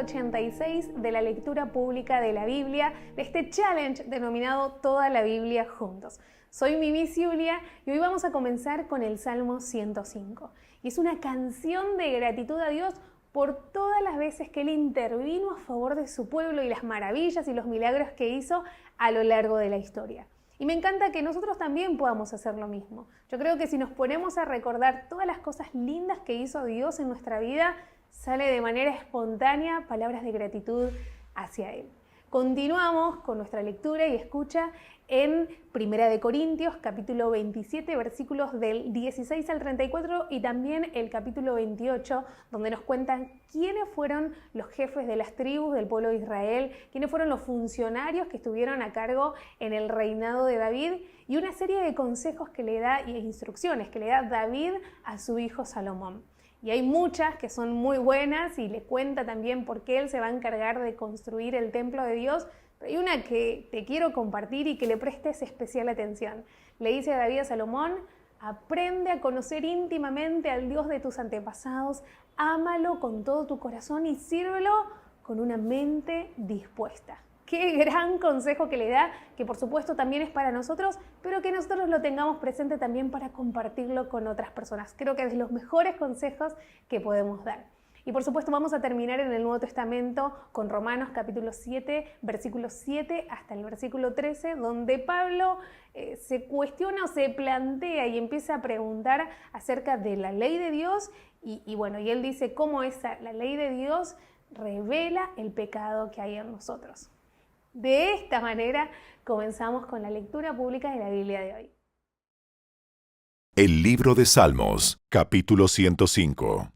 86 de la lectura pública de la Biblia, de este challenge denominado Toda la Biblia Juntos. Soy Mimi Giulia y hoy vamos a comenzar con el Salmo 105. Y es una canción de gratitud a Dios por todas las veces que Él intervino a favor de su pueblo y las maravillas y los milagros que hizo a lo largo de la historia. Y me encanta que nosotros también podamos hacer lo mismo. Yo creo que si nos ponemos a recordar todas las cosas lindas que hizo Dios en nuestra vida, sale de manera espontánea palabras de gratitud hacia Él. Continuamos con nuestra lectura y escucha en 1 Corintios, capítulo 27, versículos del 16 al 34 y también el capítulo 28, donde nos cuentan quiénes fueron los jefes de las tribus del pueblo de Israel, quiénes fueron los funcionarios que estuvieron a cargo en el reinado de David y una serie de consejos que le da y instrucciones que le da David a su hijo Salomón. Y hay muchas que son muy buenas y le cuenta también por qué él se va a encargar de construir el templo de Dios. Pero hay una que te quiero compartir y que le prestes especial atención. Le dice a David a Salomón: aprende a conocer íntimamente al Dios de tus antepasados, ámalo con todo tu corazón y sírvelo con una mente dispuesta. Qué gran consejo que le da, que por supuesto también es para nosotros, pero que nosotros lo tengamos presente también para compartirlo con otras personas. Creo que es de los mejores consejos que podemos dar. Y por supuesto vamos a terminar en el Nuevo Testamento con Romanos capítulo 7, versículo 7 hasta el versículo 13, donde Pablo se cuestiona o se plantea y empieza a preguntar acerca de la ley de Dios y él dice cómo la ley de Dios revela el pecado que hay en nosotros. De esta manera comenzamos con la lectura pública de la Biblia de hoy. El libro de Salmos, capítulo 105.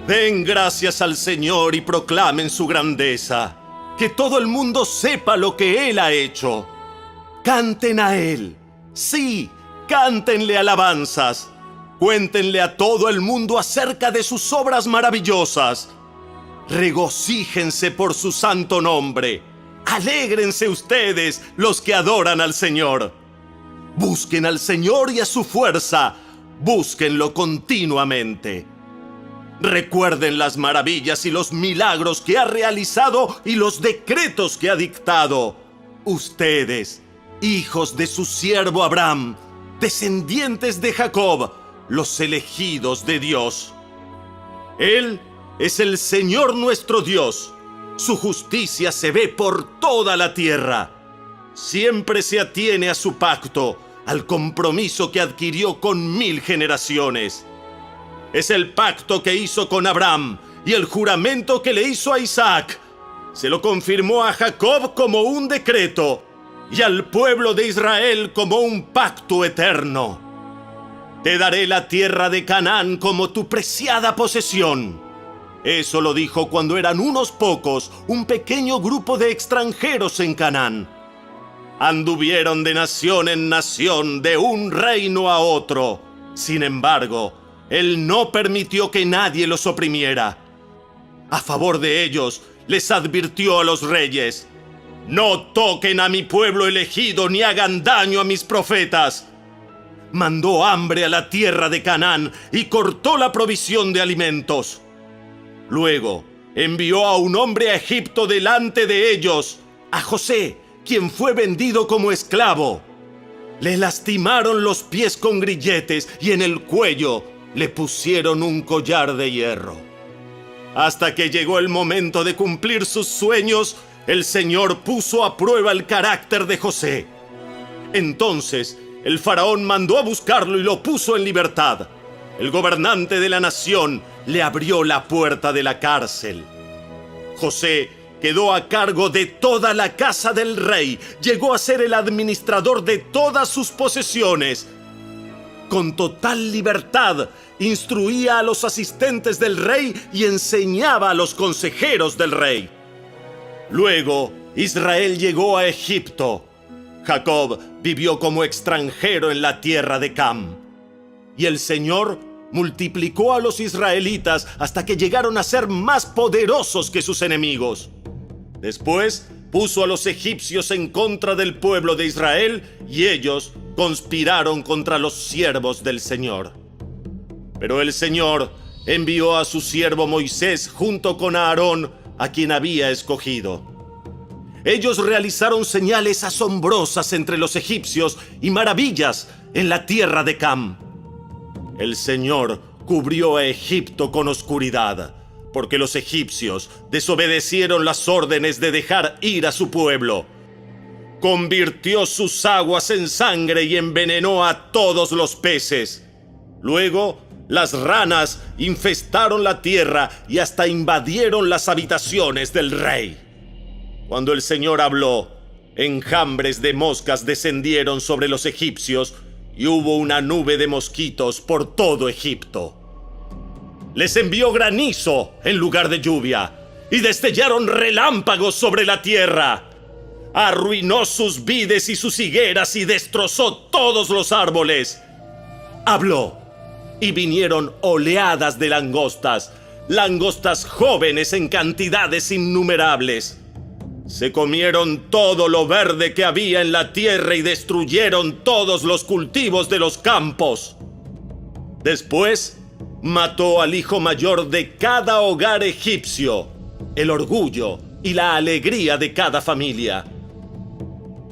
Den gracias al Señor y proclamen su grandeza. Que todo el mundo sepa lo que Él ha hecho. Canten a Él. Sí, cántenle alabanzas. Cuéntenle a todo el mundo acerca de sus obras maravillosas. Regocíjense por su santo nombre. Alégrense ustedes los que adoran al Señor. Busquen al Señor y a su fuerza. Búsquenlo continuamente. Recuerden las maravillas y los milagros que ha realizado y los decretos que ha dictado. Ustedes, hijos de su siervo Abraham, descendientes de Jacob, los elegidos de Dios. Él es el Señor nuestro Dios. Su justicia se ve por toda la tierra. Siempre se atiene a su pacto, al compromiso que adquirió con 1000 generaciones. Es el pacto que hizo con Abraham y el juramento que le hizo a Isaac. Se lo confirmó a Jacob como un decreto y al pueblo de Israel como un pacto eterno. Te daré la tierra de Canaán como tu preciada posesión. Eso lo dijo cuando eran unos pocos, un pequeño grupo de extranjeros en Canaán. Anduvieron de nación en nación, de un reino a otro. Sin embargo, Él no permitió que nadie los oprimiera. A favor de ellos, les advirtió a los reyes: no toquen a mi pueblo elegido ni hagan daño a mis profetas. Mandó hambre a la tierra de Canaán y cortó la provisión de alimentos. Luego envió a un hombre a Egipto delante de ellos, a José, quien fue vendido como esclavo. Le lastimaron los pies con grilletes y en el cuello le pusieron un collar de hierro. Hasta que llegó el momento de cumplir sus sueños, el Señor puso a prueba el carácter de José. Entonces el faraón mandó a buscarlo y lo puso en libertad. El gobernante de la nación le abrió la puerta de la cárcel. José quedó a cargo de toda la casa del rey. Llegó a ser el administrador de todas sus posesiones. Con total libertad, instruía a los asistentes del rey y enseñaba a los consejeros del rey. Luego, Israel llegó a Egipto. Jacob vivió como extranjero en la tierra de Cam. Y el Señor multiplicó a los israelitas hasta que llegaron a ser más poderosos que sus enemigos. Después puso a los egipcios en contra del pueblo de Israel y ellos conspiraron contra los siervos del Señor. Pero el Señor envió a su siervo Moisés junto con Aarón, a quien había escogido. Ellos realizaron señales asombrosas entre los egipcios y maravillas en la tierra de Cam. El Señor cubrió a Egipto con oscuridad, porque los egipcios desobedecieron las órdenes de dejar ir a su pueblo. Convirtió sus aguas en sangre y envenenó a todos los peces. Luego, las ranas infestaron la tierra y hasta invadieron las habitaciones del rey. Cuando el Señor habló, enjambres de moscas descendieron sobre los egipcios y hubo una nube de mosquitos por todo Egipto. Les envió granizo en lugar de lluvia y destellaron relámpagos sobre la tierra. Arruinó sus vides y sus higueras y destrozó todos los árboles. Habló y vinieron oleadas de langostas, langostas jóvenes en cantidades innumerables. Se comieron todo lo verde que había en la tierra y destruyeron todos los cultivos de los campos. Después mató al hijo mayor de cada hogar egipcio, el orgullo y la alegría de cada familia.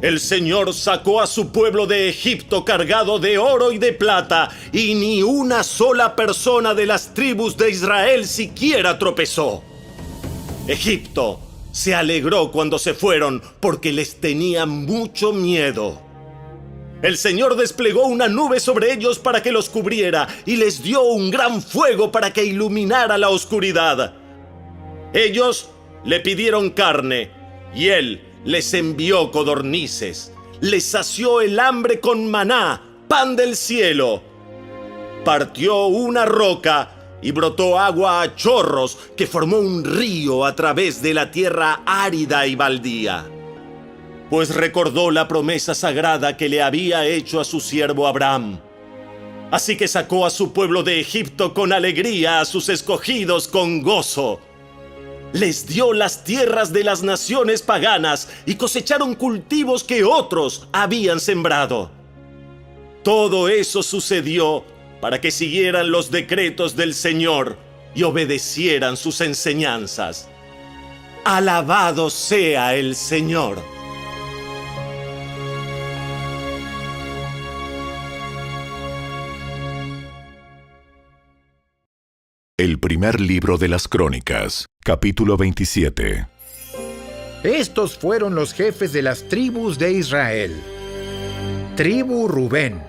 El Señor sacó a su pueblo de Egipto cargado de oro y de plata, y ni una sola persona de las tribus de Israel siquiera tropezó. Egipto se alegró cuando se fueron, porque les tenía mucho miedo. El Señor desplegó una nube sobre ellos para que los cubriera, y les dio un gran fuego para que iluminara la oscuridad. Ellos le pidieron carne, y Él les envió codornices. Les sació el hambre con maná, pan del cielo. Partió una roca y brotó agua a chorros que formó un río a través de la tierra árida y baldía. Pues recordó la promesa sagrada que le había hecho a su siervo Abraham. Así que sacó a su pueblo de Egipto con alegría, a sus escogidos con gozo. Les dio las tierras de las naciones paganas y cosecharon cultivos que otros habían sembrado. Todo eso sucedió para que siguieran los decretos del Señor y obedecieran sus enseñanzas. Alabado sea el Señor. El primer libro de las Crónicas, capítulo 27. Estos fueron los jefes de las tribus de Israel. Tribu Rubén,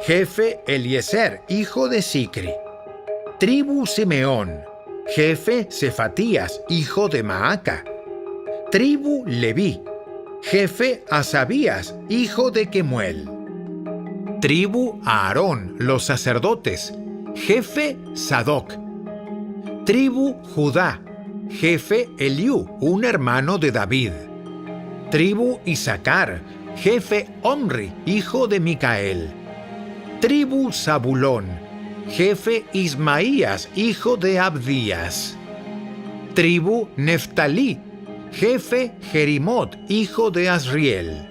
jefe Eliezer, hijo de Sicri. Tribu Simeón, jefe Cefatías, hijo de Maaca. Tribu Leví, jefe Asabías, hijo de Kemuel. Tribu Aarón, los sacerdotes, jefe Sadoc. Tribu Judá, jefe Eliú, un hermano de David. Tribu Isaacar, jefe Omri, hijo de Micael. Tribu Zabulón, jefe Ismaías, hijo de Abdías. Tribu Neftalí, jefe Jerimot, hijo de Asriel.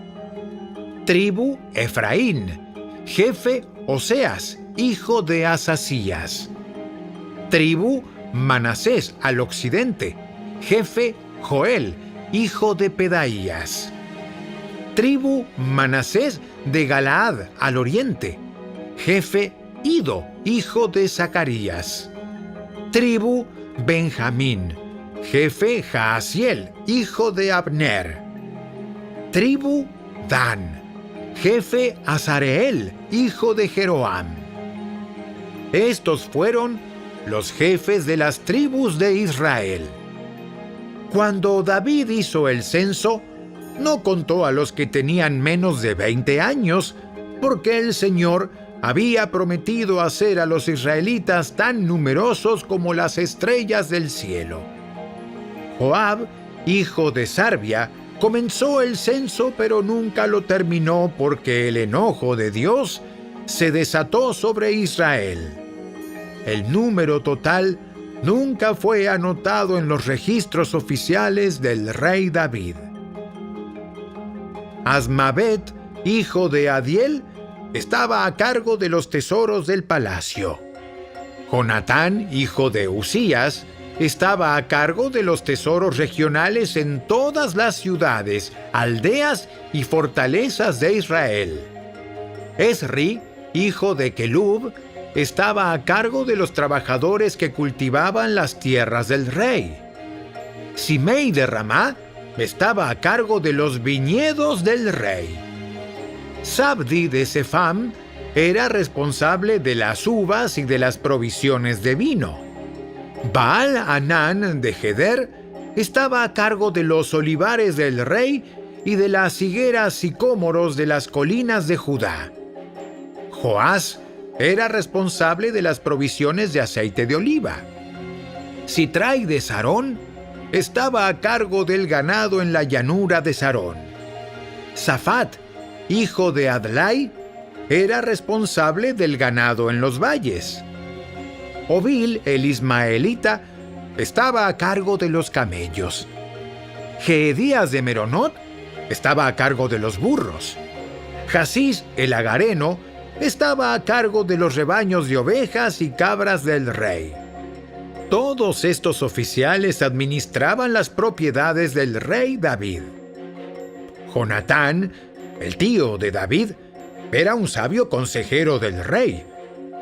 Tribu Efraín, jefe Oseas, hijo de Asasías. Tribu Manasés al occidente, jefe Joel, hijo de Pedaías. Tribu Manasés de Galaad al oriente, jefe Ido, hijo de Zacarías. Tribu Benjamín, jefe Jaasiel, hijo de Abner. Tribu Dan, jefe Azareel, hijo de Jeroam. Estos fueron los jefes de las tribus de Israel. Cuando David hizo el censo, no contó a los que tenían menos de 20 años, porque el Señor había prometido hacer a los israelitas tan numerosos como las estrellas del cielo. Joab, hijo de Sarbia, comenzó el censo, pero nunca lo terminó porque el enojo de Dios se desató sobre Israel. El número total nunca fue anotado en los registros oficiales del rey David. Asmavet, hijo de Adiel, estaba a cargo de los tesoros del palacio. Jonatán, hijo de Usías, estaba a cargo de los tesoros regionales en todas las ciudades, aldeas y fortalezas de Israel. Esri, hijo de Kelub, estaba a cargo de los trabajadores que cultivaban las tierras del rey. Simei de Ramá estaba a cargo de los viñedos del rey. Sabdi de Sefam era responsable de las uvas y de las provisiones de vino. Baal Hanán de Geder estaba a cargo de los olivares del rey y de las higueras sicómoros de las colinas de Judá. Joás era responsable de las provisiones de aceite de oliva. Sitrai de Sarón estaba a cargo del ganado en la llanura de Sarón. Safat, hijo de Adlai, era responsable del ganado en los valles. Obil, el ismaelita, estaba a cargo de los camellos. Geedías de Meronot estaba a cargo de los burros. Jasís, el agareno, estaba a cargo de los rebaños de ovejas y cabras del rey. Todos estos oficiales administraban las propiedades del rey David. Jonatán, el tío de David, era un sabio consejero del rey,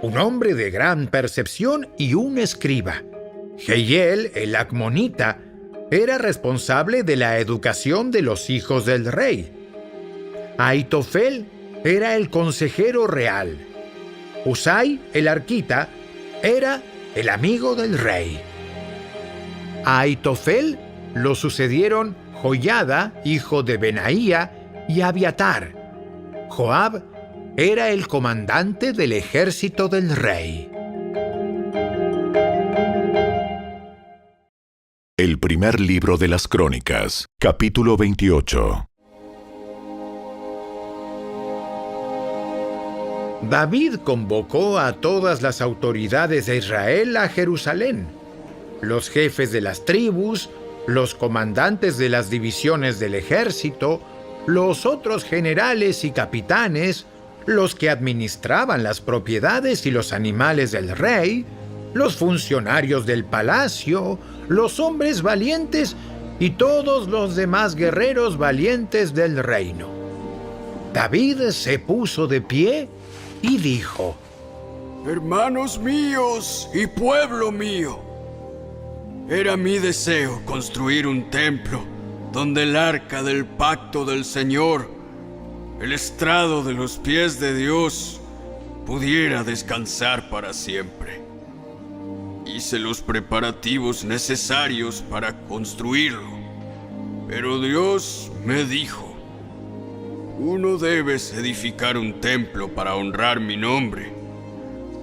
un hombre de gran percepción y un escriba. Jehiel, el acmonita, era responsable de la educación de los hijos del rey. Aitofel era el consejero real. Usai, el arquita, era el amigo del rey. A Aitofel lo sucedieron Joiada, hijo de Benaía, y Abiatar. Joab era el comandante del ejército del rey. El primer libro de las Crónicas, capítulo 28. David convocó a todas las autoridades de Israel a Jerusalén, los jefes de las tribus, los comandantes de las divisiones del ejército, los otros generales y capitanes, los que administraban las propiedades y los animales del rey, los funcionarios del palacio, los hombres valientes y todos los demás guerreros valientes del reino. David se puso de pie y dijo: Hermanos míos y pueblo mío, era mi deseo construir un templo donde el arca del pacto del Señor, el estrado de los pies de Dios, pudiera descansar para siempre. Hice los preparativos necesarios para construirlo, pero Dios me dijo: tú no debes edificar un templo para honrar mi nombre,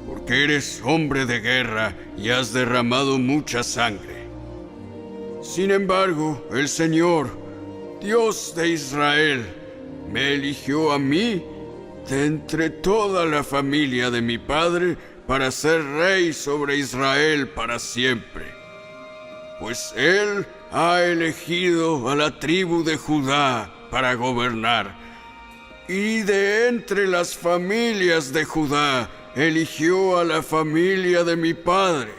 porque eres hombre de guerra y has derramado mucha sangre. Sin embargo, el Señor, Dios de Israel, me eligió a mí de entre toda la familia de mi padre para ser rey sobre Israel para siempre. Pues Él ha elegido a la tribu de Judá para gobernar, y de entre las familias de Judá eligió a la familia de mi padre.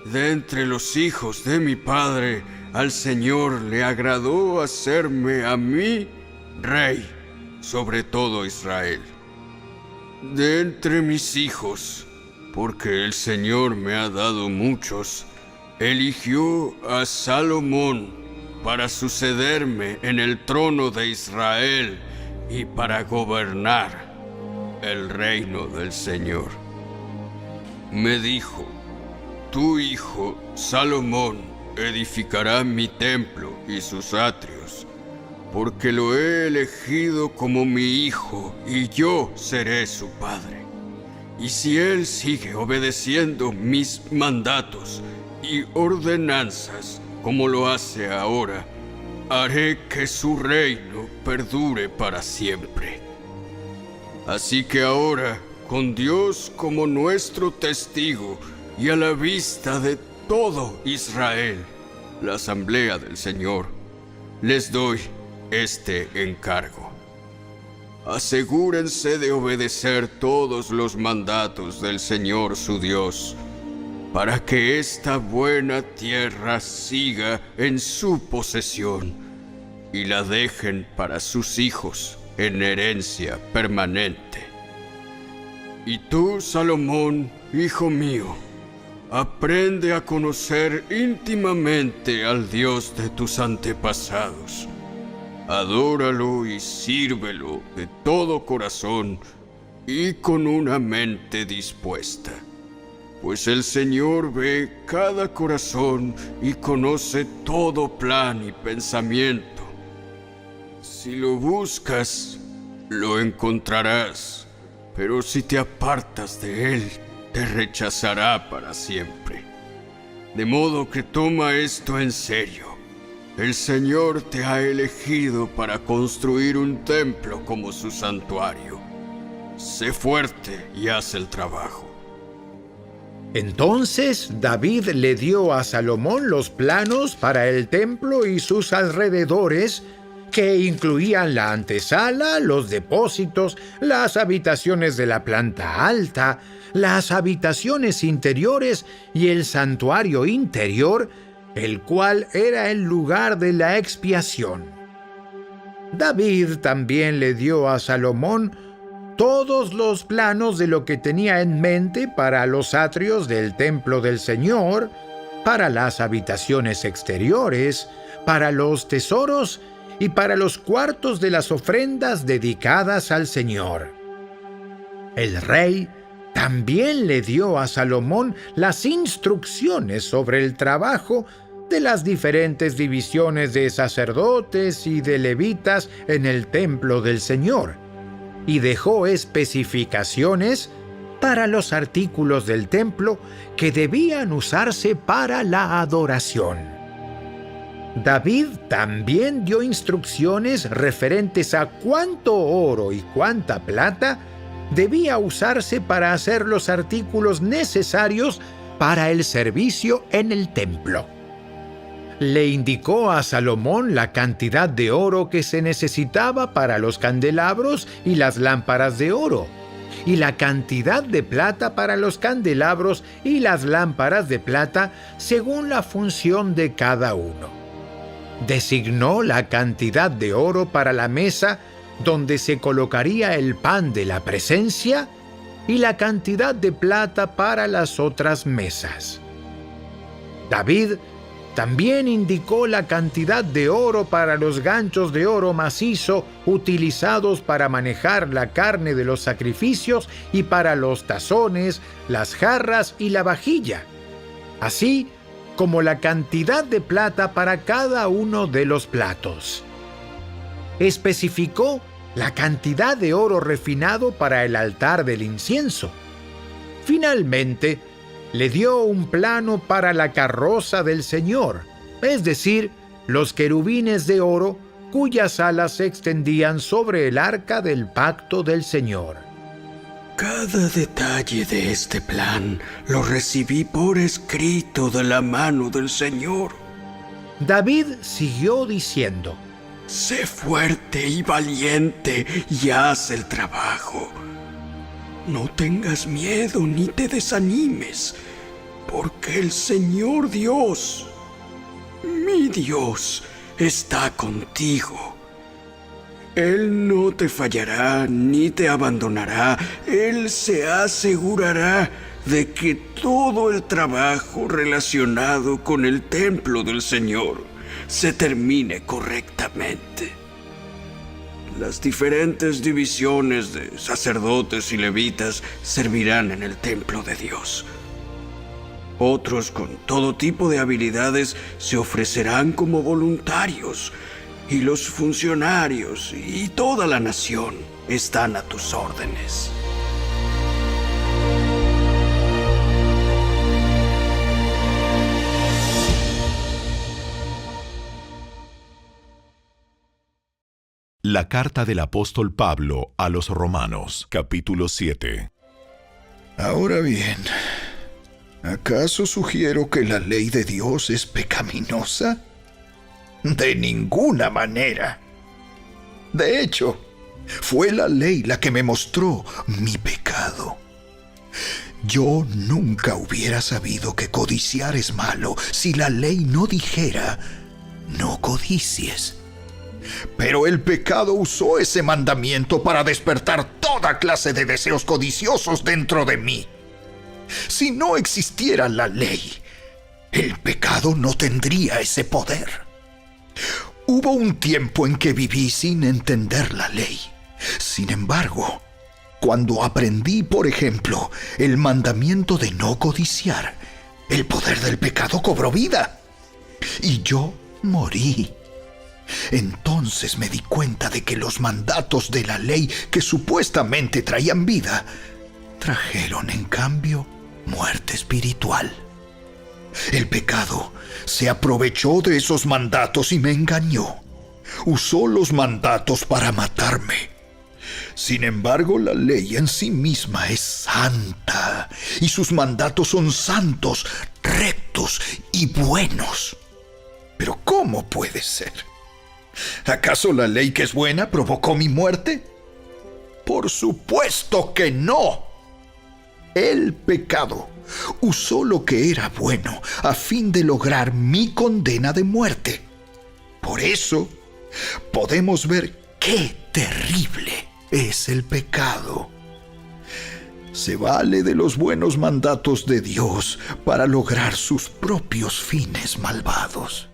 De entre los hijos de mi padre, al Señor le agradó hacerme a mí rey sobre todo Israel. De entre mis hijos, porque el Señor me ha dado muchos, eligió a Salomón para sucederme en el trono de Israel y para gobernar el reino del Señor. Me dijo: tu hijo Salomón edificará mi templo y sus atrios, porque lo he elegido como mi hijo y yo seré su padre. Y si él sigue obedeciendo mis mandatos y ordenanzas como lo hace ahora, haré que su reino perdure para siempre. Así que ahora, con Dios como nuestro testigo y a la vista de todo Israel, la asamblea del Señor, les doy este encargo. asegúrense de obedecer todos los mandatos del Señor su Dios, para que esta buena tierra siga en su posesión y la dejen para sus hijos en herencia permanente. Y tú, Salomón, hijo mío, aprende a conocer íntimamente al Dios de tus antepasados. Adóralo y sírvelo de todo corazón y con una mente dispuesta, pues el Señor ve cada corazón y conoce todo plan y pensamiento. Si lo buscas, lo encontrarás, pero si te apartas de él, te rechazará para siempre. De modo que toma esto en serio. El Señor te ha elegido para construir un templo como su santuario. Sé fuerte y haz el trabajo. Entonces David le dio a Salomón los planos para el templo y sus alrededores, que incluían la antesala, los depósitos, las habitaciones de la planta alta, las habitaciones interiores y el santuario interior, el cual era el lugar de la expiación. David también le dio a Salomón todos los planos de lo que tenía en mente para los atrios del templo del Señor, para las habitaciones exteriores, para los tesoros y para los cuartos de las ofrendas dedicadas al Señor. El rey también le dio a Salomón las instrucciones sobre el trabajo de las diferentes divisiones de sacerdotes y de levitas en el templo del Señor, y dejó especificaciones para los artículos del templo que debían usarse para la adoración. David también dio instrucciones referentes a cuánto oro y cuánta plata debía usarse para hacer los artículos necesarios para el servicio en el templo. Le indicó a Salomón la cantidad de oro que se necesitaba para los candelabros y las lámparas de oro, y la cantidad de plata para los candelabros y las lámparas de plata según la función de cada uno. Designó la cantidad de oro para la mesa donde se colocaría el pan de la presencia y la cantidad de plata para las otras mesas. David también indicó la cantidad de oro para los ganchos de oro macizo utilizados para manejar la carne de los sacrificios y para los tazones, las jarras y la vajilla, así como la cantidad de plata para cada uno de los platos. Especificó la cantidad de oro refinado para el altar del incienso. Finalmente, le dio un plano para la carroza del Señor, es decir, los querubines de oro cuyas alas se extendían sobre el arca del pacto del Señor. Cada detalle de este plan lo recibí por escrito de la mano del Señor. David siguió diciendo: Sé fuerte y valiente y haz el trabajo. No tengas miedo ni te desanimes, porque el Señor Dios, mi Dios, está contigo. Él no te fallará ni te abandonará. Él se asegurará de que todo el trabajo relacionado con el templo del Señor se termine correctamente. Las diferentes divisiones de sacerdotes y levitas servirán en el templo de Dios. Otros con todo tipo de habilidades se ofrecerán como voluntarios, y los funcionarios y toda la nación están a tus órdenes. La carta del apóstol Pablo a los Romanos, capítulo 7. Ahora bien, ¿acaso sugiero que la ley de Dios es pecaminosa? De ninguna manera. De hecho, Fue la ley la que me mostró mi pecado. Yo nunca hubiera sabido que codiciar es malo si la ley no dijera, no codicies. Pero el pecado usó ese mandamiento para despertar toda clase de deseos codiciosos dentro de mí. Si no existiera la ley, el pecado no tendría ese poder. Hubo un tiempo en que viví sin entender la ley. Sin embargo, cuando aprendí, por ejemplo, el mandamiento de no codiciar, el poder del pecado cobró vida. Y yo morí. Entonces me di cuenta de que los mandatos de la ley que supuestamente traían vida, trajeron en cambio muerte espiritual. El pecado se aprovechó de esos mandatos y me engañó. Usó los mandatos para matarme. Sin embargo, la ley en sí misma es santa y sus mandatos son santos, rectos y buenos. Pero ¿cómo puede ser? ¿Acaso la ley que es buena provocó mi muerte? Por supuesto que no. El pecado usó lo que era bueno a fin de lograr mi condena de muerte. Por eso podemos ver qué terrible es el pecado. Se vale de los buenos mandatos de Dios para lograr sus propios fines malvados.